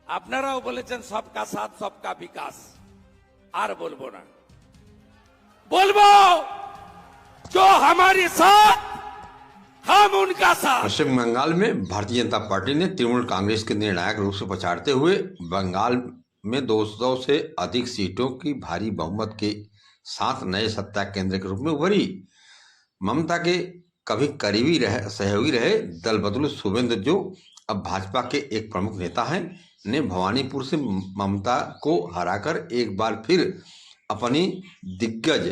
আপনারাও বলেছেন সবকা সাথ সবকা বিকাশ, আর বলবো না। বলবো जो हमारे साथ हम उनका साथ। पश्चिम बंगाल में भारतीय जनता पार्टी ने तृणमूल कांग्रेस के निर्णायक रूप से पछाड़ते हुए बंगाल में 200 से अधिक सीटों की भारी बहुमत के साथ नए सत्ता केंद्र के रूप में उभरी। ममता के कभी करीबी सहयोगी रहे दल बदलू शुभेंदु, जो अब भाजपा के एक प्रमुख नेता हैं, ने भवानीपुर से ममता को हराकर एक बार फिर अपनी दिग्गज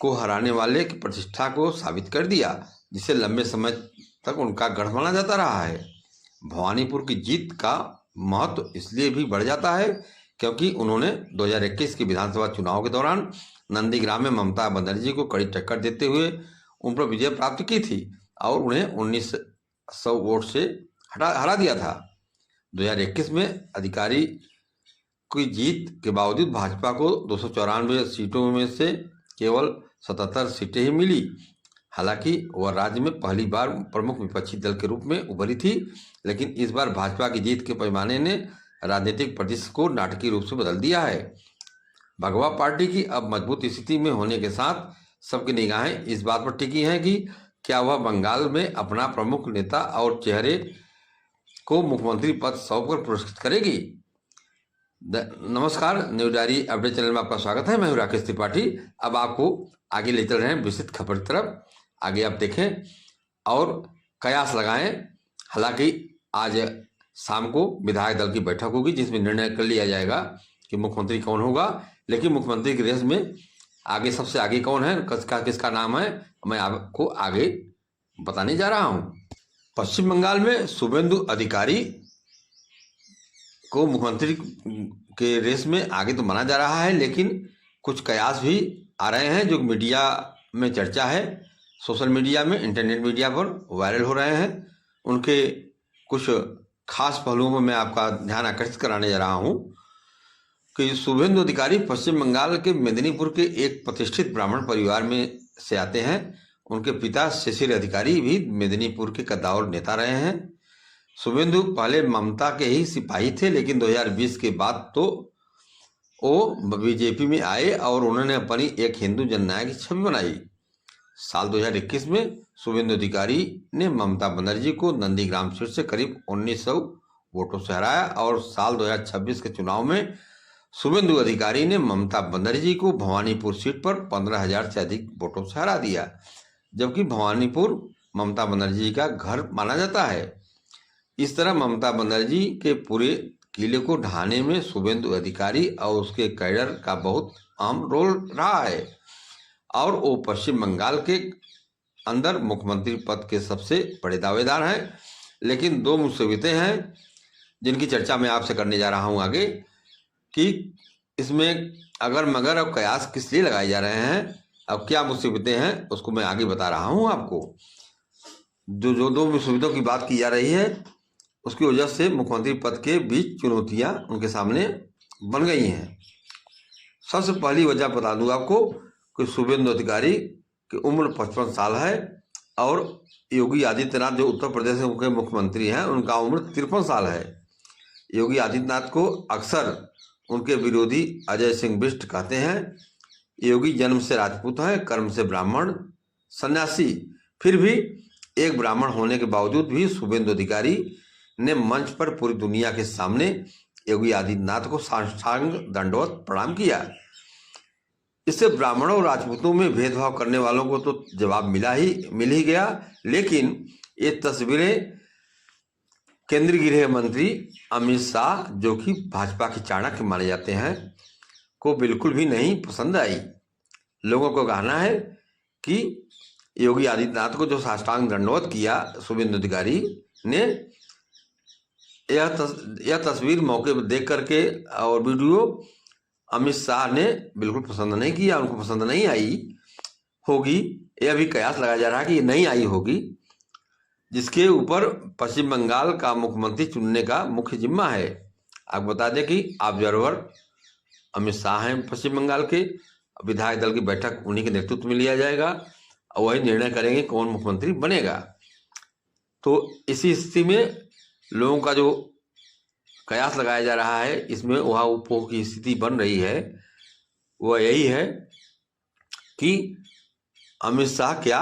को हराने वाले की प्रतिष्ठा को साबित कर दिया, जिसे लंबे समय तक उनका गढ़ माना जाता रहा है। भवानीपुर की जीत का महत्व इसलिए भी बढ़ जाता है क्योंकि उन्होंने 2021 के विधानसभा चुनाव के दौरान नंदीग्राम में ममता बनर्जी को कड़ी टक्कर देते हुए उन पर विजय प्राप्त की थी और उन्हें 1900 वोट से हरा दिया था। 2021 में अधिकारी की जीत के बावजूद भाजपा को 294 सीटों में से केवल 77 सीटें ही मिली। हालांकि वह राज्य में पहली बार प्रमुख विपक्षी दल के रूप में उभरी थी, लेकिन इस बार भाजपा की जीत के पैमाने ने राजनीतिक परिदृश्य को नाटकीय रूप से बदल दिया है। भगवा पार्टी की अब मजबूत स्थिति में होने के साथ सबकी निगाहें इस बात पर टिकी हैं कि क्या वह बंगाल में अपना प्रमुख नेता और चेहरे को मुख्यमंत्री पद सौंपकर पुरस्कृत करेगी। नमस्कार, न्यूज डायरी अपडेट चैनल में आपका स्वागत है। मैं हूं राकेश त्रिपाठी। अब आपको आगे ले चल रहे हैं विस्तृत खबर की तरफ। आगे आप देखें और कयास लगाएं। हालांकि आज शाम को विधायक दल की बैठक होगी जिसमें निर्णय कर लिया जाएगा कि मुख्यमंत्री कौन होगा, लेकिन मुख्यमंत्री की रेस में आगे सबसे आगे कौन है, किसका नाम है, मैं आपको आगे बताने जा रहा हूं। पश्चिम बंगाल में शुभेंदु अधिकारी को मुख्यमंत्री के रेस में आगे तो माना जा रहा है, लेकिन कुछ कयास भी आ रहे हैं जो मीडिया में चर्चा है, सोशल मीडिया में, इंटरनेट मीडिया पर वायरल हो रहे हैं। उनके कुछ खास पहलुओं में मैं आपका ध्यान आकर्षित कराने जा रहा हूं कि शुभेंदु अधिकारी पश्चिम बंगाल के मेदिनीपुर के एक प्रतिष्ठित ब्राह्मण परिवार में से आते हैं। उनके पिता शिशिर अधिकारी भी मेदिनीपुर के कद्दावर नेता रहे हैं। शुभेंदु पहले ममता के ही सिपाही थे, लेकिन 2020 के बाद तो वो बीजेपी में आए और उन्होंने अपनी एक हिंदू जननायक की छवि बनाई। साल 2021 में शुभेंदु अधिकारी ने ममता बनर्जी को नंदीग्राम सीट से करीब 1900 वोटों से हराया और साल 2026 के चुनाव में शुभेंदु अधिकारी ने ममता बनर्जी को भवानीपुर सीट पर 15,000 से अधिक वोटों से हरा दिया, जबकि भवानीपुर ममता बनर्जी का घर माना जाता है। इस तरह ममता बनर्जी के पूरे किले को ढहाने में शुभेंदु अधिकारी और उसके कैडर का बहुत अहम रोल रहा है और वो पश्चिम बंगाल के अंदर मुख्यमंत्री पद के सबसे बड़े दावेदार हैं। लेकिन दो मुसीबतें हैं जिनकी चर्चा मैं आपसे करने जा रहा हूं आगे, कि इसमें अगर मगर और कयास किस लिए लगाए जा रहे हैं, अब क्या मुसीबतें हैं उसको मैं आगे बता रहा हूं आपको। जो दो मुसीबतों की बात की जा रही है उसकी वजह से मुख्यमंत्री पद के बीच चुनौतियां उनके सामने बन गई हैं। सबसे पहली वजह बता दूं आपको कि शुभेंदु अधिकारी की उम्र 55 साल है और योगी आदित्यनाथ जो उत्तर प्रदेश के मुख्यमंत्री हैं उनका उम्र 53 साल है। योगी आदित्यनाथ को अक्सर उनके विरोधी अजय सिंह बिष्ट कहते हैं। योगी जन्म से राजपूत है, कर्म से ब्राह्मण सन्यासी, फिर भी एक ब्राह्मण होने के बावजूद भी शुभेंदु अधिकारी ने मंच पर पूरी दुनिया के सामने योगी आदित्यनाथ को साष्टांग दंडवत प्रणाम किया। इससे ब्राह्मणों और राजपूतों में भेदभाव करने वालों को तो जवाब मिल ही गया, लेकिन ये तस्वीरें केंद्रीय गृह मंत्री अमित शाह, जो कि भाजपा के चाणक्य माने जाते हैं, को बिल्कुल भी नहीं पसंद आई। लोगों को कहना है कि योगी आदित्यनाथ को जो साष्टांग दंडवत किया शुभेंदु अधिकारी ने, यह तस्वीर मौके पर देख करके और वीडियो अमित शाह ने बिल्कुल पसंद नहीं किया, उनको पसंद नहीं आई होगी। यह भी कयास लगाया जा रहा है कि ये नहीं आई होगी, जिसके ऊपर पश्चिम बंगाल का मुख्यमंत्री चुनने का मुख्य जिम्मा है। आपको बता दें कि ऑब्जर्वर अमित शाह हैं पश्चिम बंगाल के। विधायक दल की बैठक उन्हीं के नेतृत्व में लिया जाएगा और वही निर्णय करेंगे कौन मुख्यमंत्री बनेगा। तो इसी स्थिति में लोगों का जो कयास लगाया जा रहा है, इसमें वहाँ उपो की स्थिति बन रही है, वह यही है कि अमित शाह क्या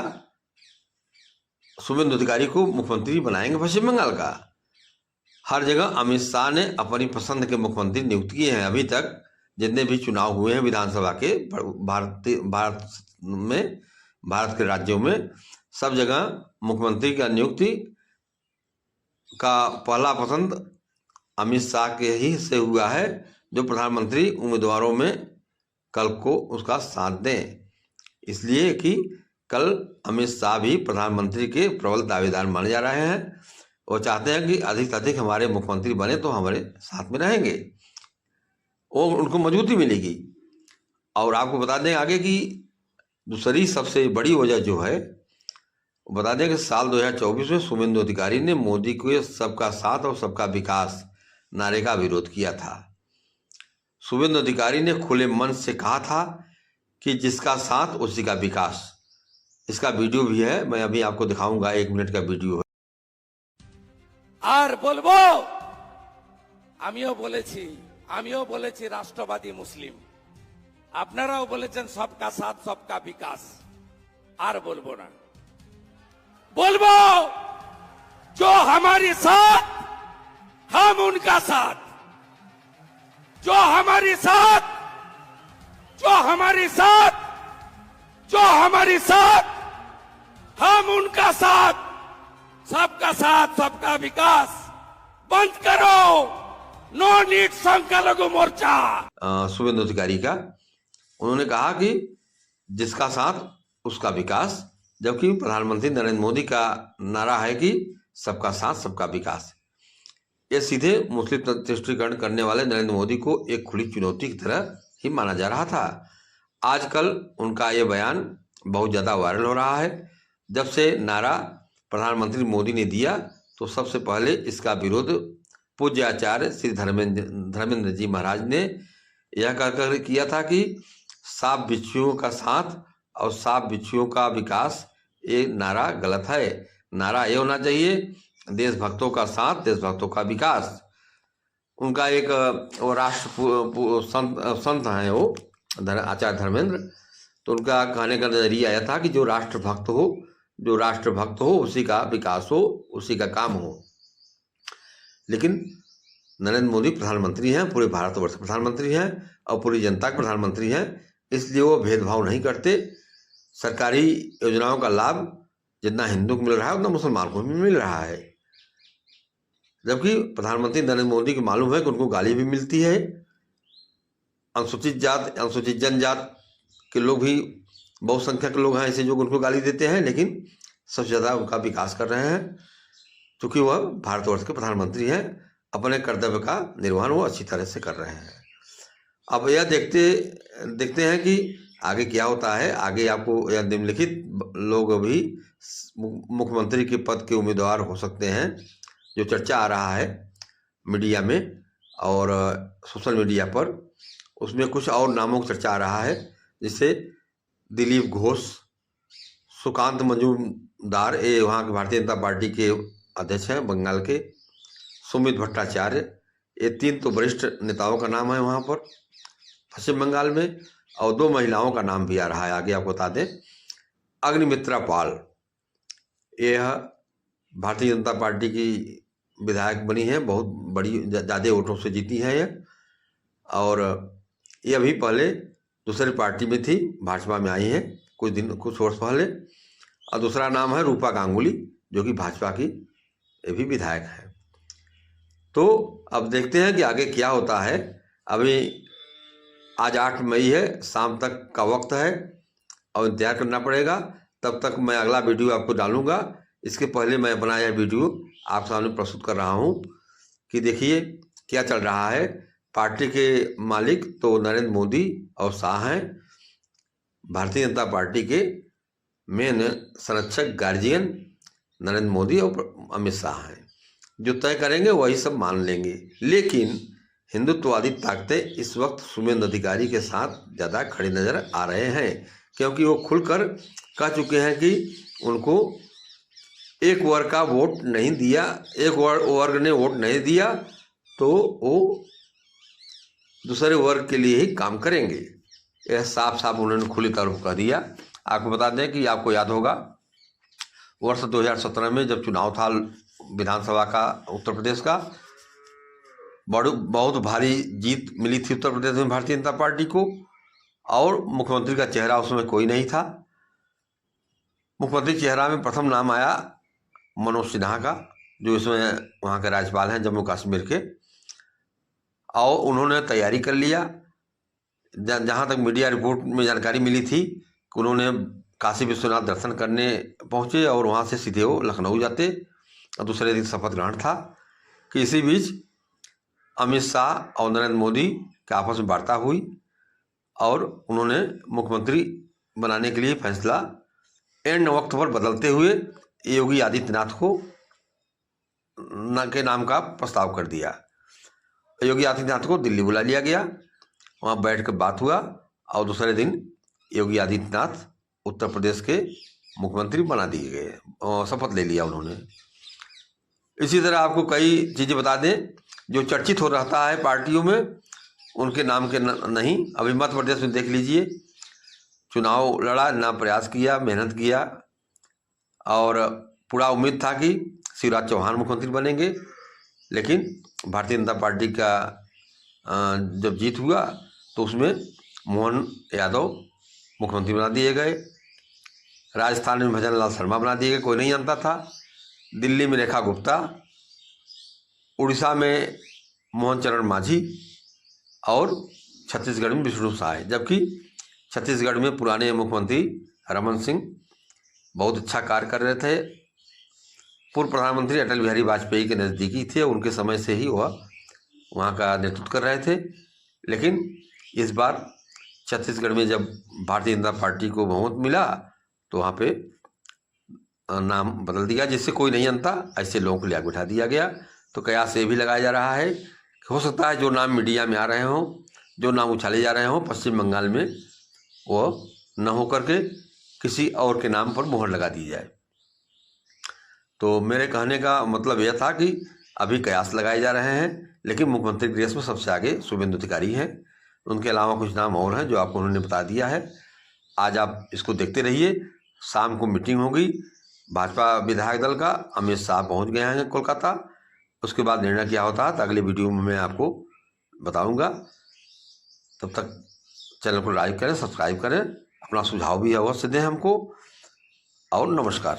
शुभेंदु अधिकारी को मुख्यमंत्री बनाएंगे पश्चिम बंगाल का। हर जगह अमित शाह ने अपनी पसंद के मुख्यमंत्री नियुक्त किए हैं। अभी तक जितने भी चुनाव हुए हैं विधानसभा के भारत के राज्यों में, सब जगह मुख्यमंत्री का नियुक्ति का पहला पसंद अमित शाह के ही से हुआ है, जो प्रधानमंत्री उम्मीदवारों में कल को उसका साथ दें। इसलिए कि कल अमित शाह भी प्रधानमंत्री के प्रबल दावेदार माने जा रहे हैं। वो चाहते हैं कि अधिक से अधिक हमारे मुख्यमंत्री बने तो हमारे साथ में रहेंगे, और उनको मजबूती मिलेगी। और आपको बता दें आगे कि दूसरी सबसे बड़ी वजह जो है, बता दें कि साल 2024 में शुभेंदु अधिकारी ने मोदी के सबका साथ और सबका विकास नारे का विरोध किया था। शुभेंदु अधिकारी ने खुले मन से कहा था कि जिसका साथ उसी का विकास। इसका वीडियो भी है, मैं अभी आपको दिखाऊंगा, 1 मिनट का वीडियो है। আর বলবো আমিও বলেছি রাষ্ট্রবাদী মুসলিম, আপনারাও বলেছেন সবকা সাথ সবকা বিকাশ। আর বলবো না, বলবো जो हमारे साथ हम उनका साथ, जो हमारे साथ जो हमारे साथ जो हमारे साथ हम उनका साथ, सबका साथ सबका विकास। बंद करो नो नीड संख्यालघु मोर्चा। शुभेंदु अधिकारी का उन्होंने कहा कि जिसका साथ उसका विकास, जबकि प्रधानमंत्री नरेंद्र मोदी का नारा है कि सबका साथ सबका विकास। ये सीधे मुस्लिम तुष्टीकरण करने वाले नरेंद्र मोदी को एक खुली चुनौती की तरह ही माना जा रहा था। आजकल उनका ये बयान बहुत ज़्यादा वायरल हो रहा है। जब से नारा प्रधानमंत्री मोदी ने दिया तो सबसे पहले इसका विरोध पूज्य आचार्य श्री धर्मेंद्र जी महाराज ने यह कहकर किया था कि सांप बिच्छुओं का साथ और सांप बिच्छुओं का विकास, ये नारा गलत है। नारा ये होना चाहिए देशभक्तों का साथ देशभक्तों का विकास। उनका एक वो राष्ट्र संत हैं वो आचार्य धर्मेंद्र, तो उनका कहने का नजरिया आया था कि जो राष्ट्रभक्त हो उसी का विकास हो, उसी का काम हो। लेकिन नरेंद्र मोदी प्रधानमंत्री हैं, पूरे भारतवर्ष के प्रधानमंत्री हैं और पूरी जनता के प्रधानमंत्री हैं, इसलिए वो भेदभाव नहीं करते। सरकारी योजनाओं का लाभ जितना हिंदू को मिल रहा है उतना मुसलमान को भी मिल रहा है। जबकि प्रधानमंत्री नरेंद्र मोदी को मालूम है कि उनको गाली भी मिलती है। अनुसूचित जात अनुसूचित जनजात के लोग भी बहुसंख्यक लोग हैं ऐसे जो उनको गाली देते हैं, लेकिन सबसे ज़्यादा उनका विकास कर रहे हैं, क्योंकि वह भारतवर्ष के प्रधानमंत्री हैं। अपने कर्तव्य का निर्वहन वो अच्छी तरह से कर रहे हैं। अब यह देखते हैं कि आगे क्या होता है। आगे आपको यह निम्नलिखित लोग भी मुख्यमंत्री के पद के उम्मीदवार हो सकते हैं, जो चर्चा आ रहा है मीडिया में और सोशल मीडिया पर। उसमें कुछ और नामों की चर्चा आ रहा है, जिससे दिलीप घोष, सुकांत मजूमदार, ये वहाँ के भारतीय जनता पार्टी के अध्यक्ष हैं बंगाल के, सुमित भट्टाचार्य, ये 3 तो वरिष्ठ नेताओं का नाम है वहाँ पर पश्चिम बंगाल में, और 2 महिलाओं का नाम भी आ रहा है। आगे आपको बता दें, अग्निमित्रा पाल, यह भारतीय जनता पार्टी की विधायक बनी है, बहुत बड़ी ज़्यादा वोटों से जीती है यह, और ये अभी पहले दूसरी पार्टी में थी, भाजपा में आई है कुछ वर्ष पहले। और दूसरा नाम है रूपा गांगुली, जो कि भाजपा की ये भी विधायक है। तो अब देखते हैं कि आगे क्या होता है। अभी आज 8 मई है, शाम तक का वक्त है और इंतजार करना पड़ेगा। तब तक मैं अगला वीडियो आपको डालूंगा। इसके पहले मैं अपना यह वीडियो आप सामने प्रस्तुत कर रहा हूं कि देखिए क्या चल रहा है। पार्टी के मालिक तो नरेंद्र मोदी और शाह हैं, भारतीय जनता पार्टी के मेन संरक्षक गार्जियन नरेंद्र मोदी और अमित शाह हैं। जो तय करेंगे वही सब मान लेंगे। लेकिन हिंदुत्ववादी ताकतें इस वक्त शुभेंदु अधिकारी के साथ ज़्यादा खड़ी नजर आ रहे हैं, क्योंकि वो खुलकर कह चुके हैं कि उनको एक वर्ग का वोट नहीं दिया, एक वर्ग ने वोट नहीं दिया तो वो दूसरे वर्ग के लिए ही काम करेंगे। यह साफ साफ उन्होंने खुली तौर पर कह दिया। आपको बता दें कि आपको याद होगा वर्ष 2017 में जब चुनाव था विधानसभा का उत्तर प्रदेश का, बहुत भारी जीत मिली थी उत्तर प्रदेश में भारतीय जनता पार्टी को, और मुख्यमंत्री का चेहरा उसमें कोई नहीं था। मुख्यमंत्री चेहरा में प्रथम नाम आया मनोज सिन्हा का, जो इसमें वहाँ के राज्यपाल हैं जम्मू कश्मीर के, और उन्होंने तैयारी कर लिया। जहाँ तक मीडिया रिपोर्ट में जानकारी मिली थी कि उन्होंने काशी विश्वनाथ दर्शन करने पहुँचे और वहाँ से सीधे वो लखनऊ जाते, और दूसरे दिन शपथ ग्रहण था। कि इसी बीच अमित शाह और नरेंद्र मोदी की आपस में वार्ता हुई और उन्होंने मुख्यमंत्री बनाने के लिए फैसला एंड वक्त पर बदलते हुए योगी आदित्यनाथ को के नाम का प्रस्ताव कर दिया। योगी आदित्यनाथ को दिल्ली बुला लिया गया, वहाँ बैठ कर बात हुआ, और दूसरे दिन योगी आदित्यनाथ उत्तर प्रदेश के मुख्यमंत्री बना दिए गए, शपथ ले लिया उन्होंने। इसी तरह आपको कई चीज़ें बता दें जो चर्चित हो रहता है पार्टियों में, उनके नाम के नहीं। अभी मध्य प्रदेश में देख लीजिए, चुनाव लड़ा, ना प्रयास किया, मेहनत किया, और पूरा उम्मीद था कि शिवराज चौहान मुख्यमंत्री बनेंगे, लेकिन भारतीय जनता पार्टी का जब जीत हुआ तो उसमें मोहन यादव मुख्यमंत्री बना दिए गए। राजस्थान में भजन लाल शर्मा बना दिए गए, कोई नहीं जानता था। दिल्ली में रेखा गुप्ता, उड़ीसा में मोहन चरण मांझी, और छत्तीसगढ़ में विष्णु साय। जबकि छत्तीसगढ़ में पुराने मुख्यमंत्री रमन सिंह बहुत अच्छा कार्य कर रहे थे। पूर्व प्रधानमंत्री अटल बिहारी वाजपेयी के नज़दीकी थे, उनके समय से ही वह वहाँ का नेतृत्व कर रहे थे। लेकिन इस बार छत्तीसगढ़ में जब भारतीय जनता पार्टी को बहुमत मिला तो वहाँ पे नाम बदल दिया, जिससे कोई नहीं जानता, ऐसे लोगों को लिया बिठा दिया गया। तो कयास ये भी लगाया जा रहा है कि हो सकता है जो नाम मीडिया में आ रहे हों, जो नाम उछाले जा रहे हों पश्चिम बंगाल में, वो न हो करके किसी और के नाम पर मोहर लगा दी जाए। तो मेरे कहने का मतलब यह था कि अभी कयास लगाए जा रहे हैं, लेकिन मुख्यमंत्री की रेस में सबसे आगे शुभेंदु अधिकारी हैं। उनके अलावा कुछ नाम और हैं जो आपको उन्होंने बता दिया है। आज आप इसको देखते रहिए। शाम को मीटिंग होगी भाजपा विधायक दल का, अमित शाह पहुंच गए हैं कोलकाता। उसके बाद निर्णय क्या होता है तो अगले वीडियो में मैं आपको बताऊंगा। तब तक चैनल को लाइक करें, सब्सक्राइब करें, अपना सुझाव भी अवश्य दें हमको, और नमस्कार।